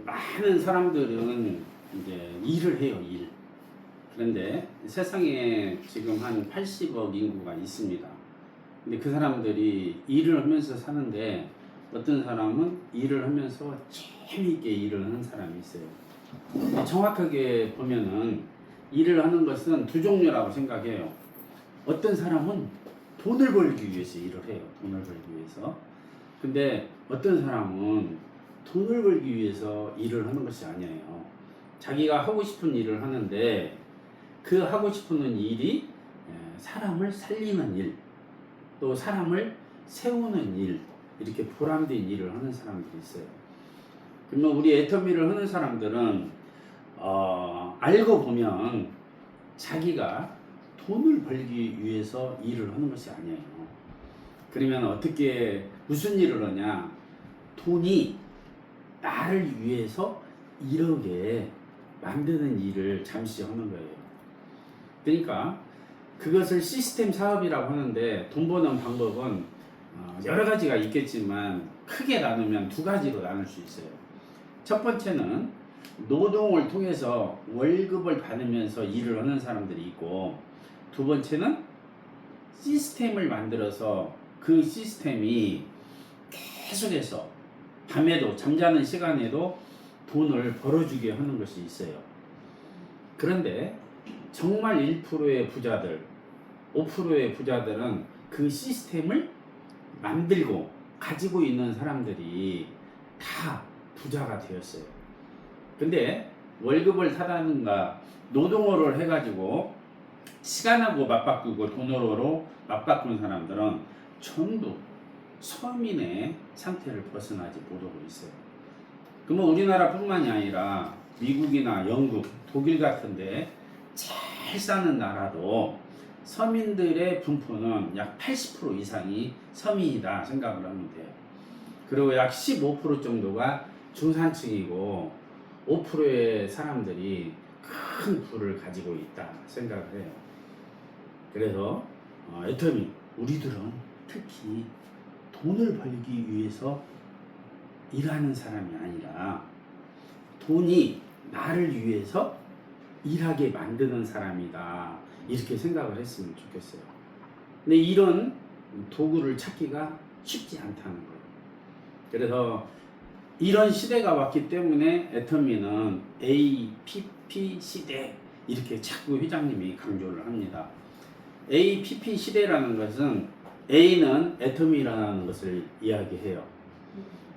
많은 사람들은 이제 일을 해요, 일. 그런데 세상에 지금 한 80억 인구가 있습니다. 근데 그 사람들이 일을 하면서 사는데 어떤 사람은 일을 하면서 재미있게 일을 하는 사람이 있어요. 정확하게 보면은 일을 하는 것은 두 종류라고 생각해요. 어떤 사람은 돈을 벌기 위해서 일을 해요. 돈을 벌기 위해서. 근데 어떤 사람은 돈을 벌기 위해서 일을 하는 것이 아니에요. 자기가 하고 싶은 일을 하는데 그 하고 싶은 일이 사람을 살리는 일, 또 사람을 세우는 일, 이렇게 보람된 일을 하는 사람들이 있어요. 그러면 우리 애터미를 하는 사람들은 알고 보면 자기가 돈을 벌기 위해서 일을 하는 것이 아니에요. 그러면 어떻게 무슨 일을 하냐? 돈이 나를 위해서 이렇게 만드는 일을 잠시 하는 거예요. 그러니까 그것을 시스템 사업이라고 하는데 돈 버는 방법은 여러 가지가 있겠지만 크게 나누면 두 가지로 나눌 수 있어요. 첫 번째는 노동을 통해서 월급을 받으면서 일을 하는 사람들이 있고, 두 번째는 시스템을 만들어서 그 시스템이 계속해서 밤에도 잠자는 시간에도 돈을 벌어주게 하는 것이 있어요. 그런데 정말 1%의 부자들, 5%의 부자들은 그 시스템을 만들고 가지고 있는 사람들이 다 부자가 되었어요. 근데 월급을 타다는가 노동어를 해가지고 시간하고 맞바꾸고 돈으로 맞바꾼 사람들은 전부 서민의 상태를 벗어나지 못하고 있어요. 그러면 우리나라뿐만이 아니라 미국이나 영국, 독일 같은데 잘 사는 나라도 서민들의 분포는 약 80% 이상이 서민이다 생각을 하면 돼요. 그리고 약 15% 정도가 중산층이고 5%의 사람들이 큰 부를 가지고 있다 생각을 해요. 그래서 애터미, 우리들은 특히 돈을 벌기 위해서 일하는 사람이 아니라 돈이 나를 위해서 일하게 만드는 사람이다, 이렇게 생각을 했으면 좋겠어요. 근데 이런 도구를 찾기가 쉽지 않다는 거예요. 그래서 이런 시대가 왔기 때문에 애터미는 APP 시대, 이렇게 자꾸 회장님이 강조를 합니다. APP 시대라는 것은 A는 애터미라는 것을 이야기해요.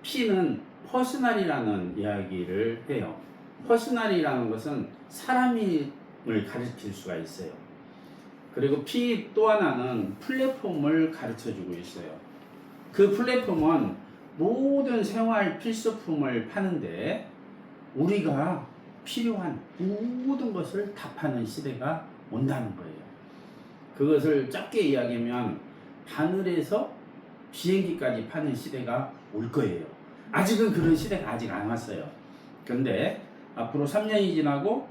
P는 퍼스널이라는 이야기를 해요. 퍼스널이라는 것은 사람을 가르칠 수가 있어요. 그리고 P 또 하나는 플랫폼을 가르쳐주고 있어요. 그 플랫폼은 모든 생활 필수품을 파는데 우리가 필요한 모든 것을 다 파는 시대가 온다는 거예요. 그것을 짧게 이야기하면 하늘에서 비행기까지 파는 시대가 올 거예요. 아직은 그런 시대가 아직 안 왔어요. 그런데 앞으로 3년이 지나고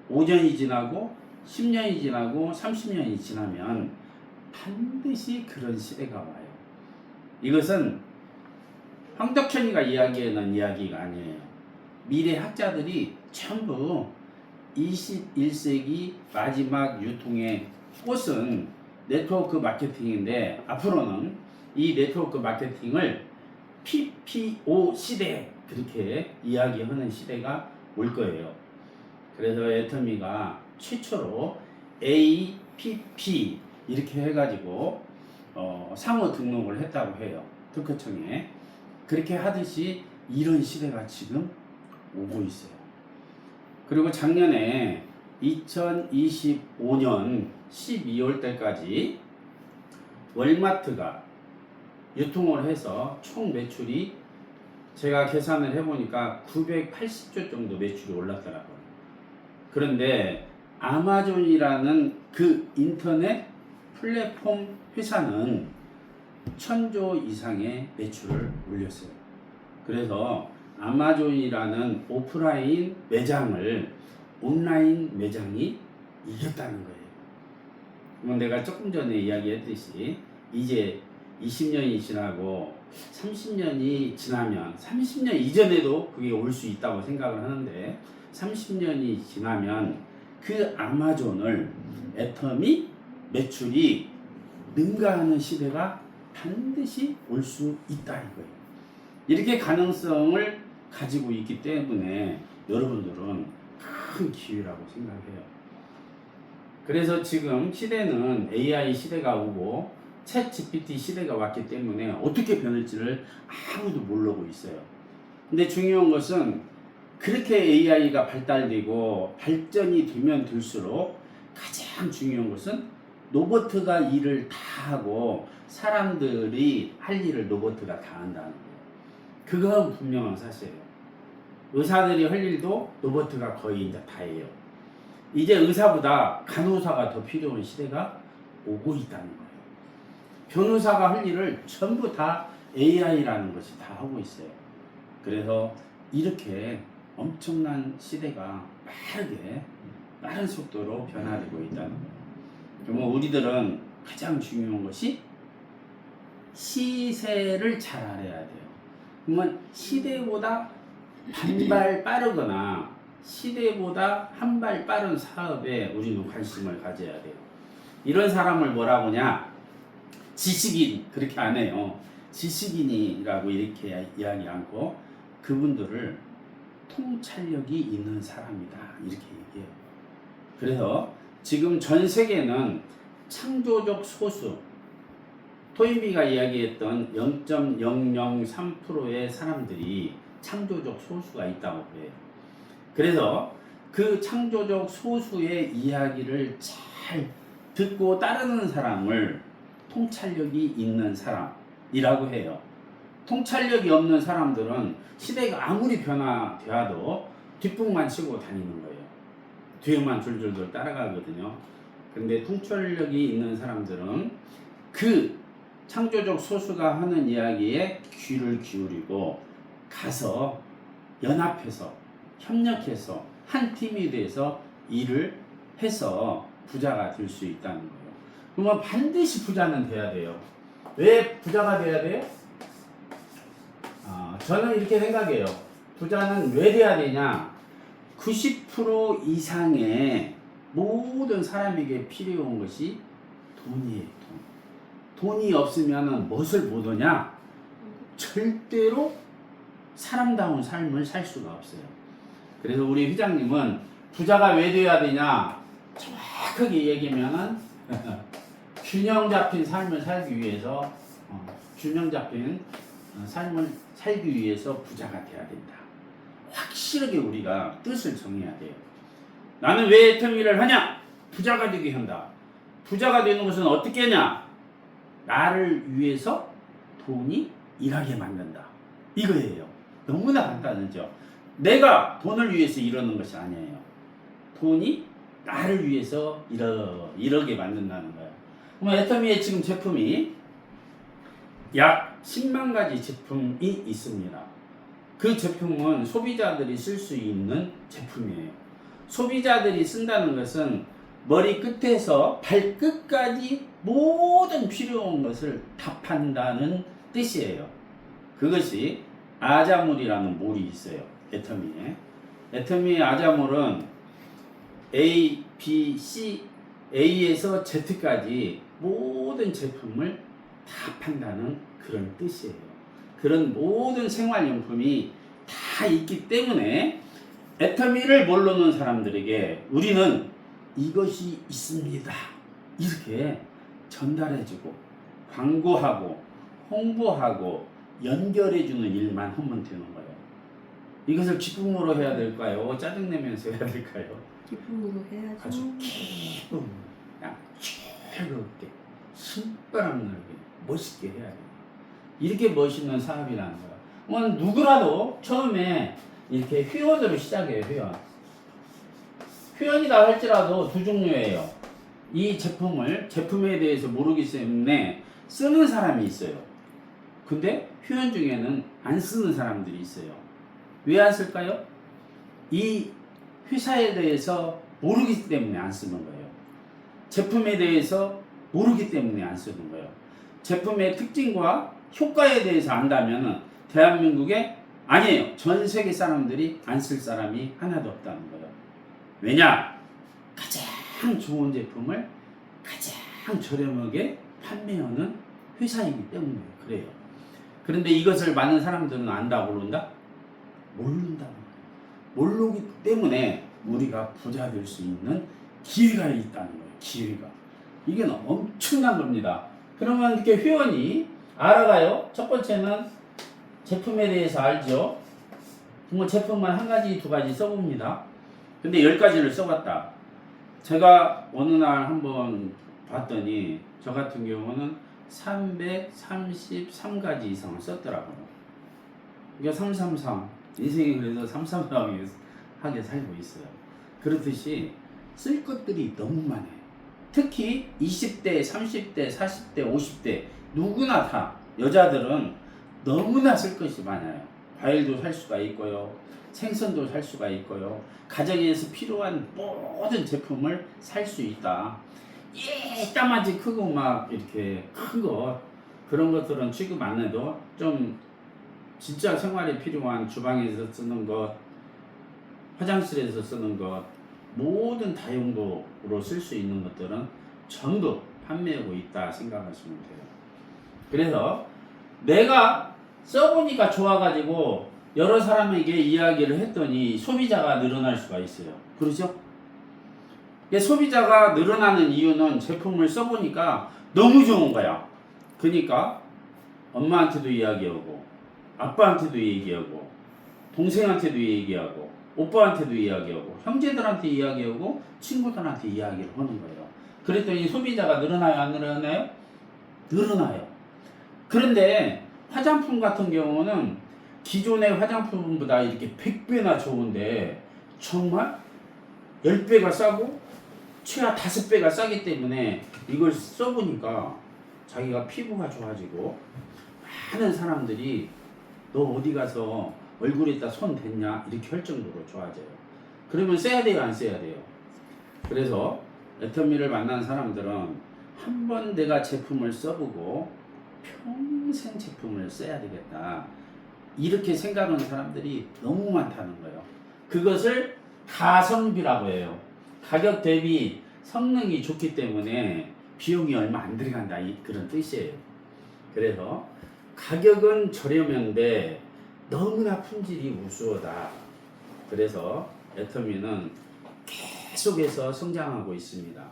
5년이 지나고 10년이 지나고 30년이 지나면 반드시 그런 시대가 와요. 이것은 황덕천이가 이야기하는 이야기가 아니에요. 미래 학자들이 전부 21세기 마지막 유통의 꽃은 네트워크 마케팅인데, 앞으로는 이 네트워크 마케팅을 PPO 시대, 그렇게 이야기하는 시대가 올 거예요. 그래서 애터미가 최초로 APP 이렇게 해가지고 상호 등록을 했다고 해요. 특허청에. 그렇게 하듯이 이런 시대가 지금 오고 있어요. 그리고 작년에 2025년 12월 달까지 월마트가 유통을 해서 총 매출이 제가 계산을 해보니까 980조 정도 매출이 올랐더라고요. 그런데 아마존이라는 그 인터넷 플랫폼 회사는 1000조 이상의 매출을 올렸어요. 그래서 아마존이라는 오프라인 매장을 온라인 매장이 이겼다는 거예요. 그럼 내가 조금 전에 이야기했듯이 이제 20년이 지나고 30년이 지나면 30년 이전에도 그게 올 수 있다고 생각을 하는데 30년이 지나면 그 아마존을 애터미 매출이 능가하는 시대가 반드시 올 수 있다 이거예요. 이렇게 가능성을 가지고 있기 때문에 여러분들은 큰 기회라고 생각해요. 그래서 지금 시대는 AI 시대가 오고 챗 GPT 시대가 왔기 때문에 어떻게 변할지를 아무도 모르고 있어요. 근데 중요한 것은 그렇게 AI가 발달되고 발전이 되면 될수록 가장 중요한 것은 로봇가 일을 다 하고 사람들이 할 일을 로봇가 다 한다는 거예요. 그건 분명한 사실이에요. 의사들이 할 일도 로봇가 거의 이제 다 해요. 이제 의사보다 간호사가 더 필요한 시대가 오고 있다는 거예요. 변호사가 할 일을 전부 다 AI라는 것이 다 하고 있어요. 그래서 이렇게 엄청난 시대가 빠른 속도로 변화되고 있다는 거예요. 그러면 우리들은 가장 중요한 것이 시세를 잘 알아야 돼요. 그러면 시대보다 반발 빠르거나 시대보다 한 발 빠른 사업에 우리는 관심을 가져야 돼요. 이런 사람을 뭐라고 하냐? 지식인, 그렇게 안 해요. 지식인이라고 이렇게 이야기 않고 그분들을 통찰력이 있는 사람이다 이렇게 얘기해요. 그래서 지금 전 세계는 창조적 소수, 토이미가 이야기했던 0.003%의 사람들이 창조적 소수가 있다고 해요. 그래서 그 창조적 소수의 이야기를 잘 듣고 따르는 사람을 통찰력이 있는 사람이라고 해요. 통찰력이 없는 사람들은 시대가 아무리 변화되어도 뒷북만 치고 다니는 거예요. 뒤에만 줄줄줄 따라가거든요. 근데 통찰력이 있는 사람들은 그 창조적 소수가 하는 이야기에 귀를 기울이고 가서 연합해서 협력해서 한 팀이 돼서 일을 해서 부자가 될 수 있다는 거예요. 그러면 반드시 부자는 돼야 돼요. 왜 부자가 돼야 돼요? 저는 이렇게 생각해요. 부자는 왜 돼야 되냐? 90% 이상의 모든 사람에게 필요한 것이 돈이에요. 돈이 없으면 무엇을 못 하냐? 절대로 사람다운 삶을 살 수가 없어요. 그래서 우리 회장님은 부자가 왜 돼야 되냐? 정확하게 얘기하면은 균형 잡힌 삶을 살기 위해서 균형 잡힌 삶을 살기 위해서 부자가 돼야 된다. 확실하게 우리가 뜻을 정해야 돼요. 나는 왜 애터미를 하냐? 부자가 되게 한다. 부자가 되는 것은 어떻게 하냐? 나를 위해서 돈이 일하게 만든다. 이거예요. 너무나 간단하죠. 내가 돈을 위해서 이러는 것이 아니에요. 돈이 나를 위해서 이러게 만든다는 거예요. 그럼 애터미의 지금 제품이 약 10만 가지 제품이 있습니다. 그 제품은 소비자들이 쓸 수 있는 제품이에요. 소비자들이 쓴다는 것은 머리 끝에서 발끝까지 모든 필요한 것을 다 판다는 뜻이에요. 그것이 아자몰이라는 몰이 있어요. 애터미에. 애터미의 아자몰은 A, B, C, A에서 Z까지 모든 제품을 다 판다는 그런 뜻이에요. 그런 모든 생활용품이 다 있기 때문에 애터미를 모르는 사람들에게 우리는 이것이 있습니다. 이렇게 전달해주고 광고하고 홍보하고 연결해주는 일만 하면 되는 거예요. 이것을 기쁨으로 해야 될까요? 짜증내면서 해야 될까요? 기쁨으로 해야죠. 아주 기쁨, 그냥 즐겁게, 신바람 나게, 멋있게 해야 돼요. 이렇게 멋있는 사업이라는 거예요. 오늘 누구라도 처음에 이렇게 회원으로 시작해요. 회원이다 할지라도 두 종류예요. 이 제품에 대해서 모르기 때문에 쓰는 사람이 있어요. 근데 회원 중에는 안 쓰는 사람들이 있어요. 왜 안 쓸까요? 이 회사에 대해서 모르기 때문에 안 쓰는 거예요. 제품에 대해서 모르기 때문에 안 쓰는 거예요. 제품의 특징과 효과에 대해서 안다면 대한민국에 아니에요. 전 세계 사람들이 안 쓸 사람이 하나도 없다는 거예요. 왜냐? 가장 좋은 제품을 가장 저렴하게 판매하는 회사이기 때문에 그래요. 그런데 이것을 많은 사람들은 안다 모른다? 모른다. 모르기 때문에 우리가 부자 될 수 있는 기회가 있다는 거예요. 기회가. 이게 엄청난 겁니다. 그러면 이렇게 회원이 알아가요. 첫 번째는 제품에 대해서 알죠. 정말 제품만 한 가지, 두 가지 써봅니다. 근데 10가지를 써봤다. 제가 어느 날 한번 봤더니 저 같은 경우는 333가지 이상을 썼더라고요. 이게 333. 인생이 그래서 333하게 살고 있어요. 그렇듯이 쓸 것들이 너무 많아요. 특히 20대, 30대, 40대, 50대 누구나 다 여자들은 너무나 쓸 것이 많아요. 과일도 살 수가 있고요. 생선도 살 수가 있고요. 가정에서 필요한 모든 제품을 살 수 있다. 땀아지 크고 막 이렇게 큰 거 그런 것들은 취급 안 해도 좀 진짜 생활에 필요한 주방에서 쓰는 것, 화장실에서 쓰는 것, 모든 다용도로 쓸 수 있는 것들은 전부 판매하고 있다 생각하시면 돼요. 그래서 내가 써보니까 좋아가지고 여러 사람에게 이야기를 했더니 소비자가 늘어날 수가 있어요. 그렇죠? 소비자가 늘어나는 이유는 제품을 써보니까 너무 좋은 거야. 그러니까 엄마한테도 이야기하고 아빠한테도 얘기하고 동생한테도 얘기하고 오빠한테도 이야기하고 형제들한테 이야기하고 친구들한테 이야기를 하는 거예요. 그랬더니 소비자가 늘어나요? 안 늘어나요? 늘어나요. 그런데 화장품 같은 경우는 기존의 화장품보다 이렇게 100배나 좋은데 정말 10배가 싸고 최하 5배가 싸기 때문에 이걸 써보니까 자기가 피부가 좋아지고 많은 사람들이 너 어디 가서 얼굴에다 손 댔냐 이렇게 할 정도로 좋아져요. 그러면 써야 돼요? 안 써야 돼요? 그래서 애터미를 만난 사람들은 한번 내가 제품을 써보고 평생 제품을 써야 되겠다 이렇게 생각하는 사람들이 너무 많다는 거예요. 그것을 가성비라고 해요. 가격 대비 성능이 좋기 때문에 비용이 얼마 안 들어간다 그런 뜻이에요. 그래서 가격은 저렴한데 너무나 품질이 우수하다. 그래서 애터미는 계속해서 성장하고 있습니다.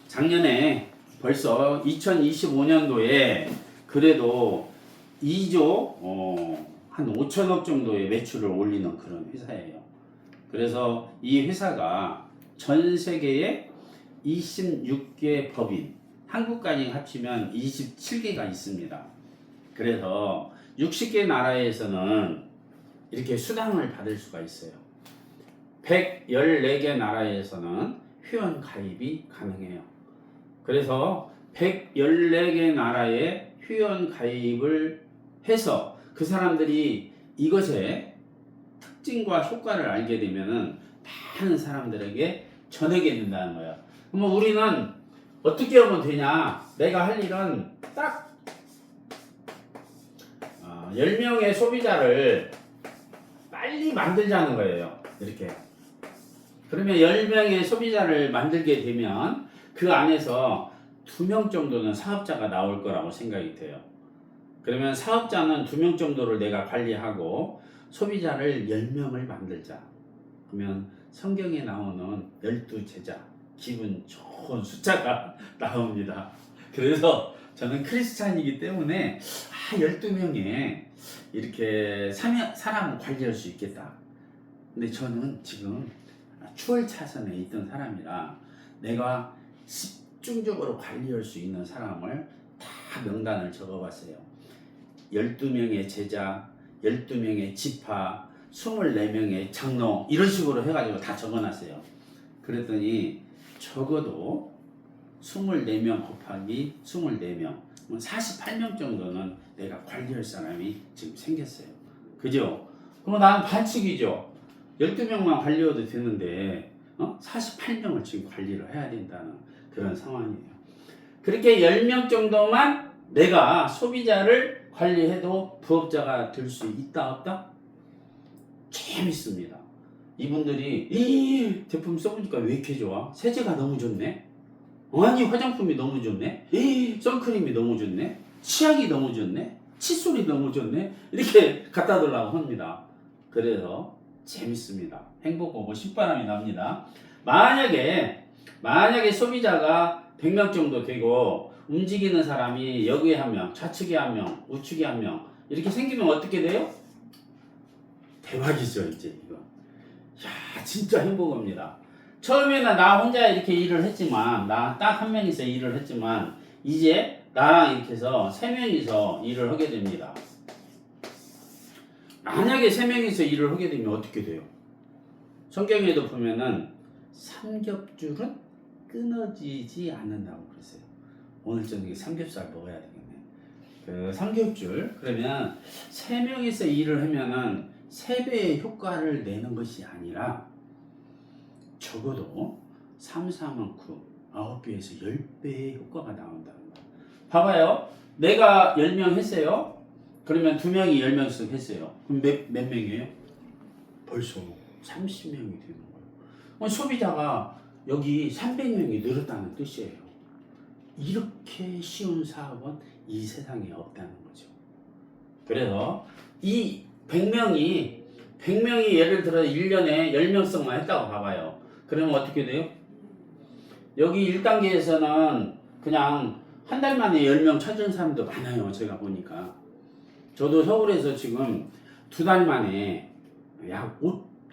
작년에 벌써 2025년도에 그래도 2조 한 5천억 정도의 매출을 올리는 그런 회사예요. 그래서 이 회사가 전 세계에 26개 법인, 한국까지 합치면 27개가 있습니다. 그래서 60개 나라에서는 이렇게 수당을 받을 수가 있어요. 114개 나라에서는 회원 가입이 가능해요. 그래서 114개 나라에 회원 가입을 해서 그 사람들이 이것의 특징과 효과를 알게 되면은 많은 사람들에게 전하게 된다는 거예요. 그러면 우리는 어떻게 하면 되냐? 내가 할 일은 딱 10명의 소비자를 빨리 만들자는 거예요. 이렇게. 그러면 10명의 소비자를 만들게 되면 그 안에서 2명 정도는 사업자가 나올 거라고 생각이 돼요. 그러면 사업자는 2명 정도를 내가 관리하고 소비자를 10명을 만들자. 그러면 성경에 나오는 12제자, 기분 좋은 숫자가 나옵니다. 그래서 저는 크리스찬이기 때문에 12명에 이렇게 사람을 관리할 수 있겠다. 근데 저는 지금 추월 차선에 있던 사람이라 내가 집중적으로 관리할 수 있는 사람을 다 명단을 적어봤어요. 12명의 제자, 12명의 지파, 24명의 장로 이런 식으로 해가지고 다 적어놨어요. 그랬더니 적어도 24명 곱하기 24명 48명 정도는 내가 관리할 사람이 지금 생겼어요. 그죠? 그럼 나는 반칙이죠. 12명만 관리해도 되는데 48명을 지금 관리를 해야 된다는 그런 상황이에요. 그렇게 10명 정도만 내가 소비자를 관리해도 부업자가 될 수 있다 없다? 재밌습니다. 이분들이 이 제품 써보니까 왜 이렇게 좋아? 세제가 너무 좋네. 아니 화장품이 너무 좋네. 선크림이 너무 좋네. 치약이 너무 좋네. 칫솔이 너무 좋네. 이렇게 갖다 달라고 합니다. 그래서 재밌습니다. 행복 오고 신바람이 납니다. 만약에 소비자가 100명 정도 되고 움직이는 사람이 여기에 한 명, 좌측에 한 명, 우측에 한 명 이렇게 생기면 어떻게 돼요? 대박이죠 이제 이거. 야 진짜 행복합니다. 처음에는 나 혼자 이렇게 일을 했지만 나 딱 한 명이서 일을 했지만 이제 나랑 이렇게 해서 3명이서 일을 하게 됩니다. 만약에 3명이서 일을 하게 되면 어떻게 돼요? 성경에도 보면은 삼겹줄은 끊어지지 않는다고 그랬어요. 오늘 저녁에 삼겹살 먹어야 되겠네. 그 삼겹줄 그러면 3명이서 일을 하면은 3배의 효과를 내는 것이 아니라 적어도 3, 4만 9, 9배에서 10배의 효과가 나온다는 거예요. 봐봐요. 내가 10명 했어요. 그러면 2명이 10명씩 했어요. 그럼 몇 명이에요? 벌써 30명이 되는 거예요. 소비자가 여기 300명이 늘었다는 뜻이에요. 이렇게 쉬운 사업은 이 세상에 없다는 거죠. 그래서 이 100명이 예를 들어 1년에 10명씩만 했다고 봐봐요. 그러면 어떻게 돼요? 여기 1단계에서는 그냥 한 달 만에 10명 찾은 사람도 많아요. 제가 보니까. 저도 서울에서 지금 2달 만에 약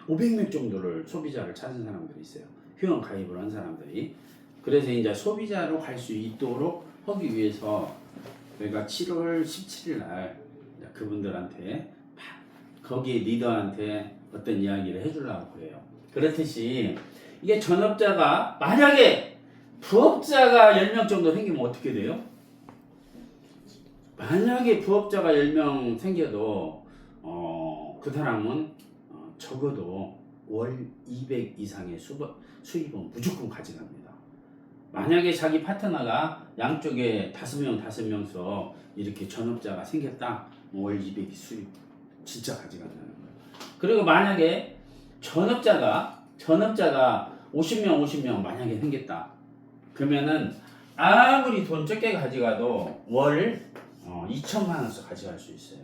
500명 정도를 소비자를 찾은 사람들이 있어요. 회원 가입을 한 사람들이. 그래서 이제 소비자로 갈 수 있도록 하기 위해서 저희가 7월 17일 날 그분들한테 거기 리더한테 어떤 이야기를 해주려고 그래요. 그렇듯이 이게 전업자가 만약에 부업자가 10명 정도 생기면 어떻게 돼요? 만약에 부업자가 10명 생겨도 그 사람은 적어도 월 200 이상의 수입은 무조건 가져갑니다. 만약에 자기 파트너가 양쪽에 5명씩 이렇게 전업자가 생겼다, 월 200이 수입 진짜 가져간다는 거예요. 그리고 만약에 전업자가 50명 만약에 생겼다. 그러면은 아무리 돈 적게 가져가도 월 2천만 원씩 가져갈 수 있어요.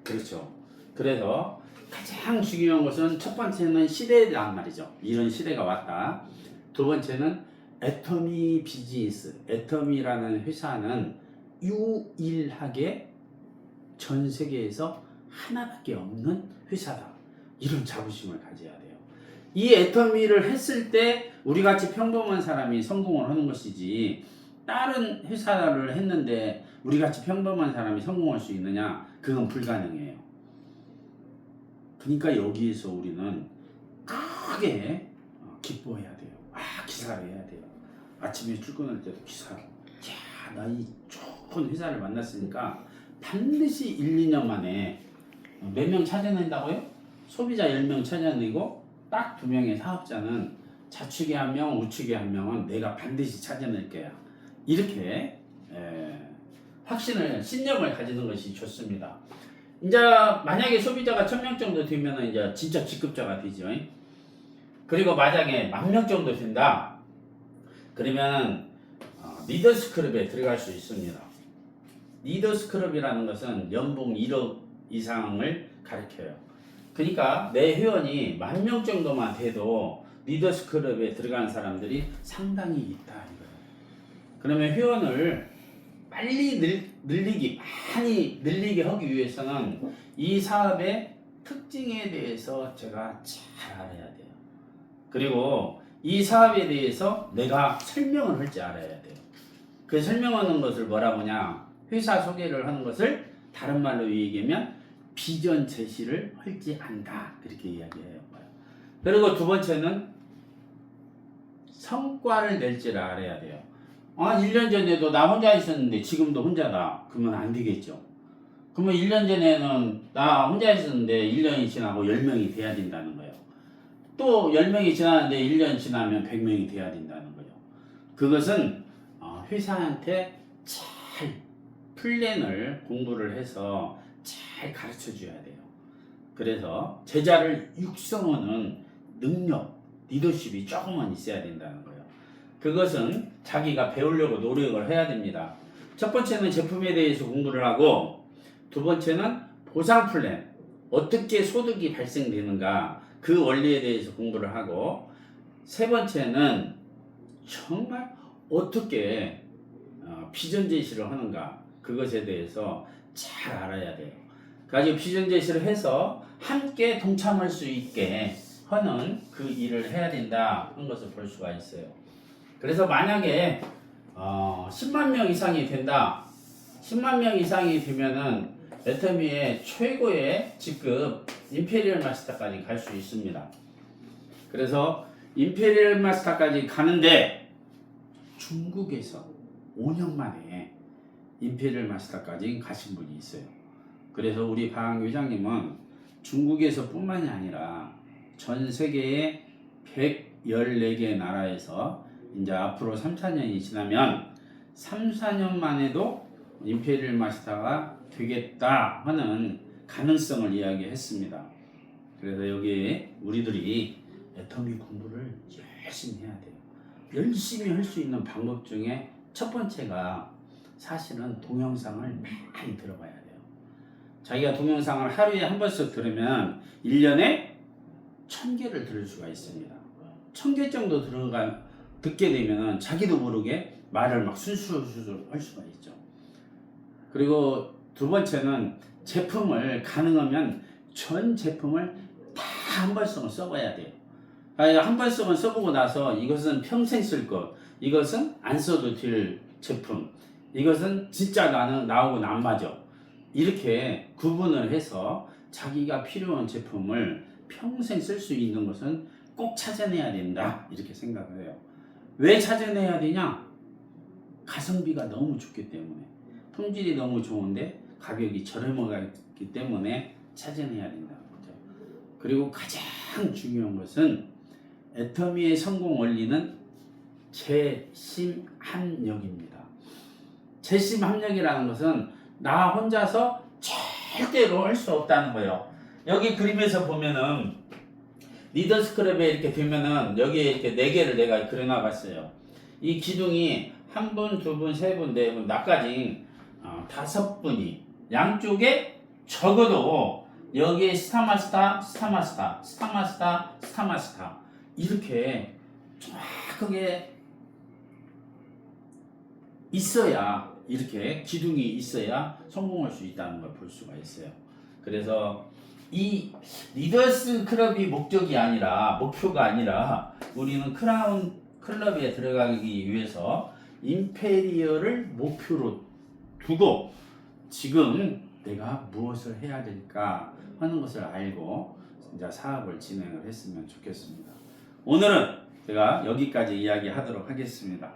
그렇죠. 그래서 가장 중요한 것은 첫 번째는 시대란 말이죠. 이런 시대가 왔다. 두 번째는 애터미 비즈니스. 애터미라는 회사는 유일하게 전 세계에서 하나밖에 없는 회사다. 이런 자부심을 가져야 돼요. 이 애터미를 했을 때 우리같이 평범한 사람이 성공을 하는 것이지 다른 회사를 했는데 우리같이 평범한 사람이 성공할 수 있느냐? 그건 불가능해요. 그러니까 여기에서 우리는 크게 기뻐해야 돼요. 기사를 해야 돼요. 아침에 출근할 때도 기사로 나 이 좋은 회사를 만났으니까 반드시 1, 2년 만에 몇 명 찾아낸다고요? 소비자 10명 찾아내고 딱 2명의 사업자는 좌측에 1명, 우측에 1명은 내가 반드시 찾아낼 거야. 이렇게 신념을 가지는 것이 좋습니다. 이제 만약에 소비자가 1000명 정도 되면 이제 진짜 직급자가 되죠. 그리고 만약에 10,000명 정도 된다. 그러면 리더스 클럽에 들어갈 수 있습니다. 리더스 클럽이라는 것은 연봉 1억 이상을 가리켜요. 그러니까 내 회원이 10,000명 정도만 돼도 리더스 클럽에 들어가는 사람들이 상당히 있다 이거예요. 그러면 회원을 빨리 많이 늘리게 하기 위해서는 이 사업의 특징에 대해서 제가 잘 알아야 돼요. 그리고 이 사업에 대해서 내가 설명을 할 줄 알아야 돼요. 그 설명하는 것을 뭐라고 하냐? 회사 소개를 하는 것을 다른 말로 얘기하면 비전 제시를 할지 안다. 그렇게 이야기해요. 그리고 두 번째는 성과를 낼 줄 알아야 돼요. 1년 전에도 나 혼자 있었는데 지금도 혼자다. 그러면 안 되겠죠. 그러면 1년 전에는 나 혼자 있었는데 1년이 지나고 10명이 돼야 된다는 거예요. 또 10명이 지났는데 1년 지나면 100명이 돼야 된다는 거예요. 그것은 회사한테 잘 플랜을 공부를 해서 잘 가르쳐 줘야 돼요. 그래서 제자를 육성하는 능력, 리더십이 조금은 있어야 된다는 거예요. 그것은 자기가 배우려고 노력을 해야 됩니다. 첫 번째는 제품에 대해서 공부를 하고, 두 번째는 보상 플랜, 어떻게 소득이 발생되는가 그 원리에 대해서 공부를 하고, 세 번째는 정말 어떻게 비전 제시를 하는가 그것에 대해서 잘 알아야 돼요. 가지고 비전 제시를 해서 함께 동참할 수 있게 하는 그 일을 해야 된다 하는 것을 볼 수가 있어요. 그래서 만약에 10만 명 이상이 된다, 10만 명 이상이 되면은 애터미의 최고의 직급 임페리얼 마스터까지 갈 수 있습니다. 그래서 임페리얼 마스터까지 가는데 중국에서 5년 만에 임페리얼 마스터까지 가신 분이 있어요. 그래서 우리 박 회장님은 중국에서 뿐만이 아니라 전 세계의 114개 나라에서 이제 앞으로 3, 4년이 지나면 3, 4년 만에도 임페리얼 마스터가 되겠다 하는 가능성을 이야기했습니다. 그래서 여기에 우리들이 애터미 공부를 열심히 해야 돼요. 열심히 할 수 있는 방법 중에 첫 번째가 사실은 동영상을 많이 들어봐야 돼요. 자기가 동영상을 하루에 한 번씩 들으면 1년에 1000개를 들을 수가 있습니다. 1000개 정도 듣게 되면 자기도 모르게 말을 막 술술술 할 수가 있죠. 그리고 두 번째는 제품을 가능하면 전 제품을 다 한 번씩은 써봐야 돼요. 한 번씩은 써보고 나서 이것은 평생 쓸 것, 이것은 안 써도 될 제품, 이것은 진짜 나하고는 안 맞아. 이렇게 구분을 해서 자기가 필요한 제품을 평생 쓸 수 있는 것은 꼭 찾아내야 된다. 이렇게 생각을 해요. 왜 찾아내야 되냐? 가성비가 너무 좋기 때문에, 품질이 너무 좋은데 가격이 저렴하기 때문에 찾아내야 된다는 거죠. 그리고 가장 중요한 것은 애터미의 성공 원리는 재심합력입니다. 재심합력이라는 것은 나 혼자서 절대로 할 수 없다는 거예요. 여기 그림에서 보면은 리더스 클럽에 이렇게 되면은 여기에 이렇게 4개를 내가 그려놔 봤어요. 이 기둥이 1분, 2분, 3분, 4분, 나까지 5분이 양쪽에 적어도 여기에 스타마스터, 스타마스터, 스타마스터, 스타마스터 이렇게 정확하게 있어야, 이렇게 기둥이 있어야 성공할 수 있다는 걸 볼 수가 있어요. 그래서 이 리더스 클럽이 목표가 아니라 우리는 크라운 클럽에 들어가기 위해서 임페리얼을 목표로 두고 지금 내가 무엇을 해야 될까 하는 것을 알고 이제 사업을 진행을 했으면 좋겠습니다. 오늘은 제가 여기까지 이야기하도록 하겠습니다.